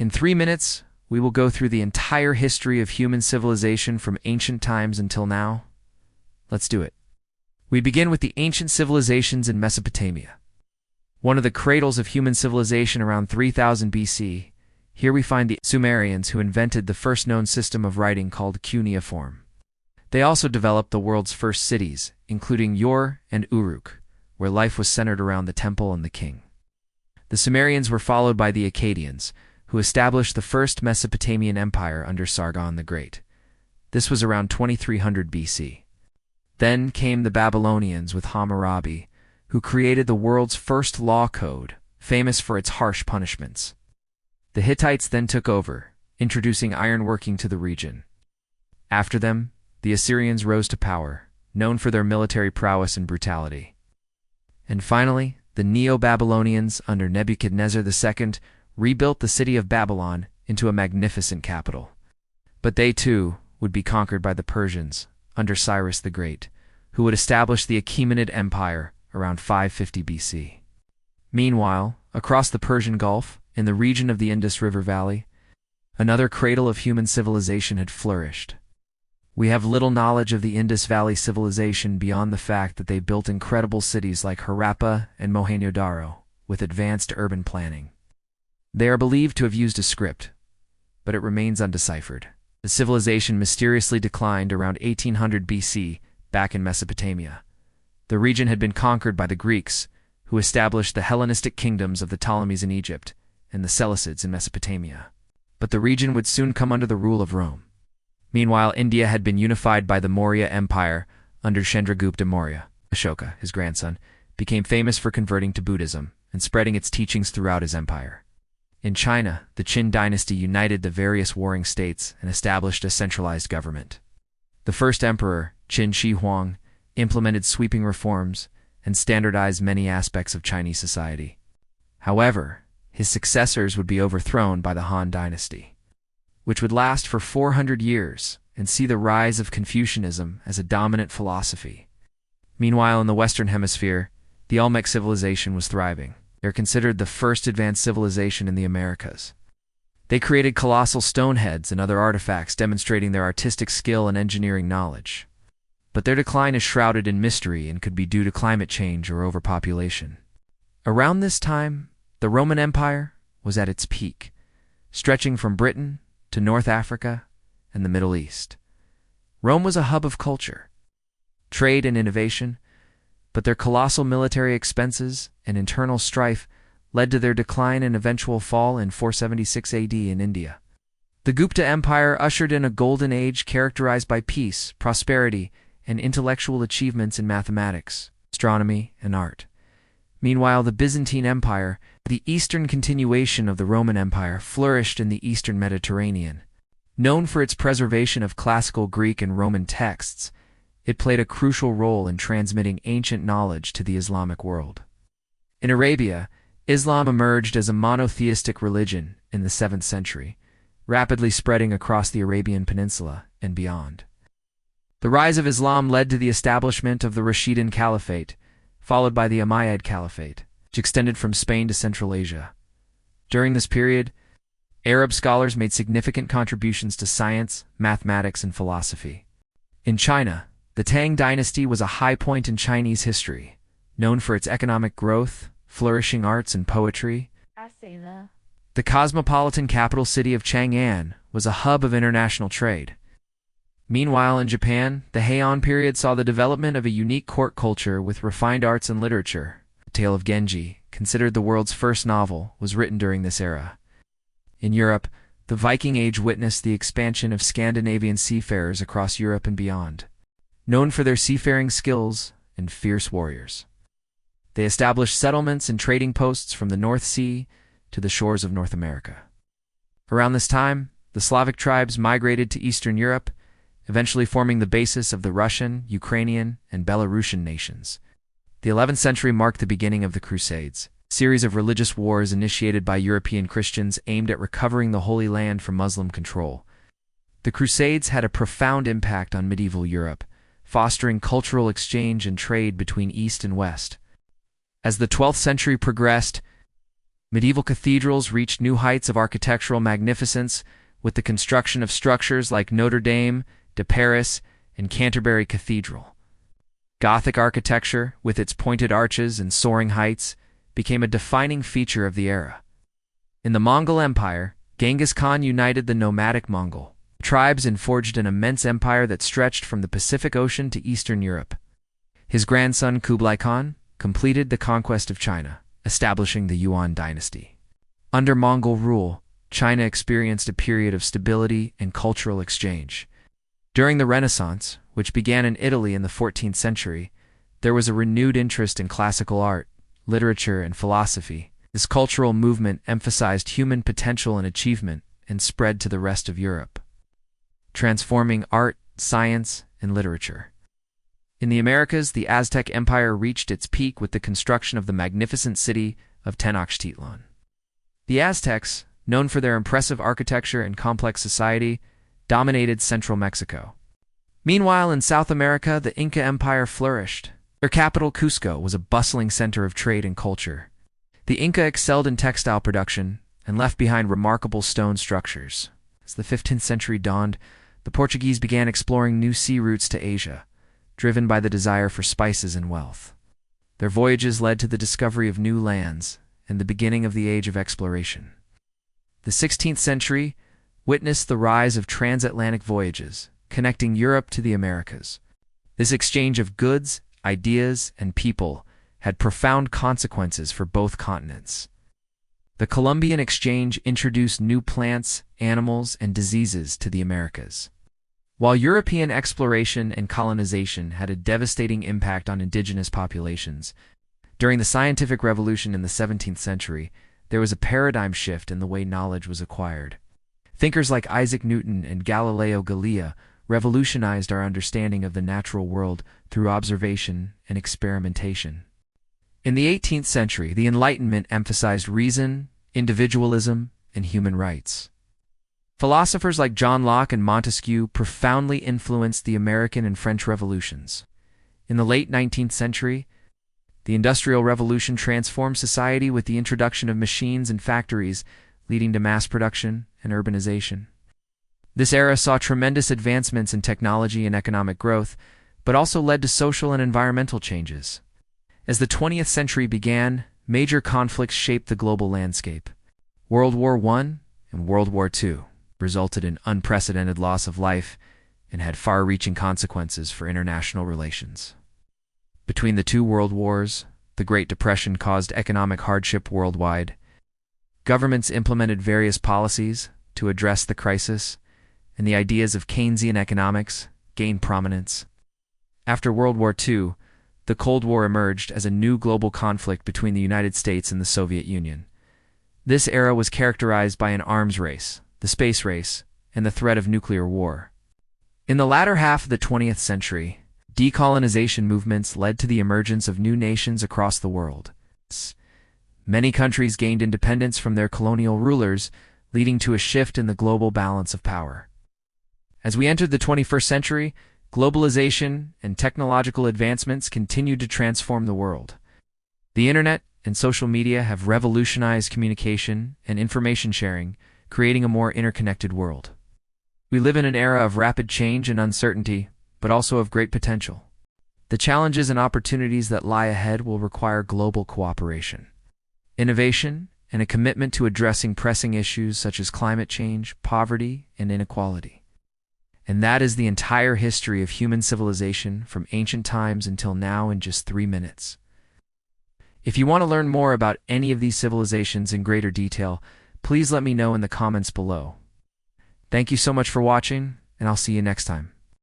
In 3 minutes, we will go through the entire history of human civilization from ancient times until now. Let's do it. We begin with the ancient civilizations in Mesopotamia. One of the cradles of human civilization around 3000 BC, here we find the Sumerians who invented the first known system of writing called cuneiform. They also developed the world's first cities, including Ur and Uruk, where life was centered around the temple and the king. The Sumerians were followed by the Akkadians, who established the first Mesopotamian empire under Sargon the Great. This was around 2300 BC. Then came the Babylonians with Hammurabi, who created the world's first law code, famous for its harsh punishments. The Hittites then took over, introducing ironworking to the region. After them, the Assyrians rose to power, known for their military prowess and brutality. And finally, the Neo-Babylonians under Nebuchadnezzar II rebuilt the city of Babylon into a magnificent capital. But they too would be conquered by the Persians under Cyrus the Great, who would establish the Achaemenid Empire around 550 BC. Meanwhile, across the Persian Gulf, in the region of the Indus River Valley, another cradle of human civilization had flourished. We have little knowledge of the Indus Valley civilization beyond the fact that they built incredible cities like Harappa and Mohenjo-daro, with advanced urban planning. They are believed to have used a script, but it remains undeciphered. The civilization mysteriously declined around 1800 BC back in Mesopotamia. The region had been conquered by the Greeks, who established the Hellenistic kingdoms of the Ptolemies in Egypt and the Seleucids in Mesopotamia. But the region would soon come under the rule of Rome. Meanwhile, India had been unified by the Maurya Empire under Chandragupta Maurya. Ashoka, his grandson, became famous for converting to Buddhism and spreading its teachings throughout his empire. In China, the Qin dynasty united the various warring states and established a centralized government. The first emperor, Qin Shi Huang, implemented sweeping reforms and standardized many aspects of Chinese society. However, his successors would be overthrown by the Han dynasty, which would last for 400 years and see the rise of Confucianism as a dominant philosophy. Meanwhile, in the Western Hemisphere, the Olmec civilization was thriving. They're considered the first advanced civilization in the Americas. They created colossal stone heads and other artifacts demonstrating their artistic skill and engineering knowledge. But their decline is shrouded in mystery and could be due to climate change or overpopulation. Around this time, the Roman Empire was at its peak, stretching from Britain to North Africa and the Middle East. Rome was a hub of culture, trade, and innovation, but their colossal military expenses and internal strife led to their decline and eventual fall in 476 AD in India. The Gupta Empire ushered in a golden age characterized by peace, prosperity, and intellectual achievements in mathematics, astronomy, and art. Meanwhile, the Byzantine Empire, the eastern continuation of the Roman Empire, flourished in the eastern Mediterranean. Known for its preservation of classical Greek and Roman texts, it played a crucial role in transmitting ancient knowledge to the Islamic world. In Arabia, Islam emerged as a monotheistic religion in the 7th century, rapidly spreading across the Arabian Peninsula and beyond. The rise of Islam led to the establishment of the Rashidun Caliphate, followed by the Umayyad Caliphate, which extended from Spain to Central Asia. During this period, Arab scholars made significant contributions to science, mathematics, and philosophy. In China, the Tang dynasty was a high point in Chinese history, known for its economic growth, flourishing arts, and poetry. The cosmopolitan capital city of Chang'an was a hub of international trade. Meanwhile, in Japan, the Heian period saw the development of a unique court culture with refined arts and literature. The Tale of Genji, considered the world's first novel, was written during this era. In Europe, the Viking Age witnessed the expansion of Scandinavian seafarers across Europe and beyond, known for their seafaring skills and fierce warriors. They established settlements and trading posts from the North Sea to the shores of North America. Around this time, the Slavic tribes migrated to Eastern Europe, eventually forming the basis of the Russian, Ukrainian, and Belarusian nations. The 11th century marked the beginning of the Crusades, a series of religious wars initiated by European Christians aimed at recovering the Holy Land from Muslim control. The Crusades had a profound impact on medieval Europe, fostering cultural exchange and trade between East and West. As the 12th century progressed, Medieval cathedrals reached new heights of architectural magnificence with the construction of structures like Notre Dame de Paris and Canterbury Cathedral. Gothic architecture, with its pointed arches and soaring heights, became a defining feature of the era. In the Mongol Empire, Genghis Khan united the nomadic Mongol tribes and forged an immense empire that stretched from the Pacific Ocean to Eastern Europe. His grandson Kublai Khan completed the conquest of China, establishing the Yuan dynasty. Under Mongol rule, China experienced a period of stability and cultural exchange. During the Renaissance, which began in Italy in the 14th century, there was a renewed interest in classical art, literature, and philosophy. This cultural movement emphasized human potential and achievement and spread to the rest of Europe, transforming art, science, and literature. In the Americas, the Aztec Empire reached its peak with the construction of the magnificent city of Tenochtitlan. The Aztecs, known for their impressive architecture and complex society, dominated central Mexico. Meanwhile, in South America, the Inca Empire flourished. Their capital, Cusco, was a bustling center of trade and culture. The Inca excelled in textile production and left behind remarkable stone structures. As the 15th century dawned, the Portuguese began exploring new sea routes to Asia, driven by the desire for spices and wealth. Their voyages led to the discovery of new lands and the beginning of the age of exploration. The 16th century witnessed the rise of transatlantic voyages, connecting Europe to the Americas. This exchange of goods, ideas, and people had profound consequences for both continents. The Columbian Exchange introduced new plants, animals, and diseases to the Americas. While European exploration and colonization had a devastating impact on indigenous populations, during the scientific revolution in the 17th century, there was a paradigm shift in the way knowledge was acquired. Thinkers like Isaac Newton and Galileo Galilei revolutionized our understanding of the natural world through observation and experimentation. In the 18th century, the Enlightenment emphasized reason, individualism, and human rights. Philosophers like John Locke and Montesquieu profoundly influenced the American and French revolutions. In the late 19th century, the Industrial Revolution transformed society with the introduction of machines and factories, leading to mass production and urbanization. This era saw tremendous advancements in technology and economic growth, but also led to social and environmental changes. As the 20th century began, major conflicts shaped the global landscape. World War I and World War II resulted in unprecedented loss of life and had far-reaching consequences for international relations. Between the two world wars, the Great Depression caused economic hardship worldwide. Governments implemented various policies to address the crisis, and the ideas of Keynesian economics gained prominence. After World War II, the Cold War emerged as a new global conflict between the United States and the Soviet Union. This era was characterized by an arms race, the space race, and the threat of nuclear war. In the latter half of the 20th century, decolonization movements led to the emergence of new nations across the world. Many countries gained independence from their colonial rulers, leading to a shift in the global balance of power. As we entered the 21st century, globalization and technological advancements continued to transform the world. The internet and social media have revolutionized communication and information sharing, creating a more interconnected world. We live in an era of rapid change and uncertainty, but also of great potential. The challenges and opportunities that lie ahead will require global cooperation, innovation, and a commitment to addressing pressing issues such as climate change, poverty, and inequality. And that is the entire history of human civilization from ancient times until now in just 3 minutes. If you want to learn more about any of these civilizations in greater detail, please let me know in the comments below. Thank you so much for watching, and I'll see you next time.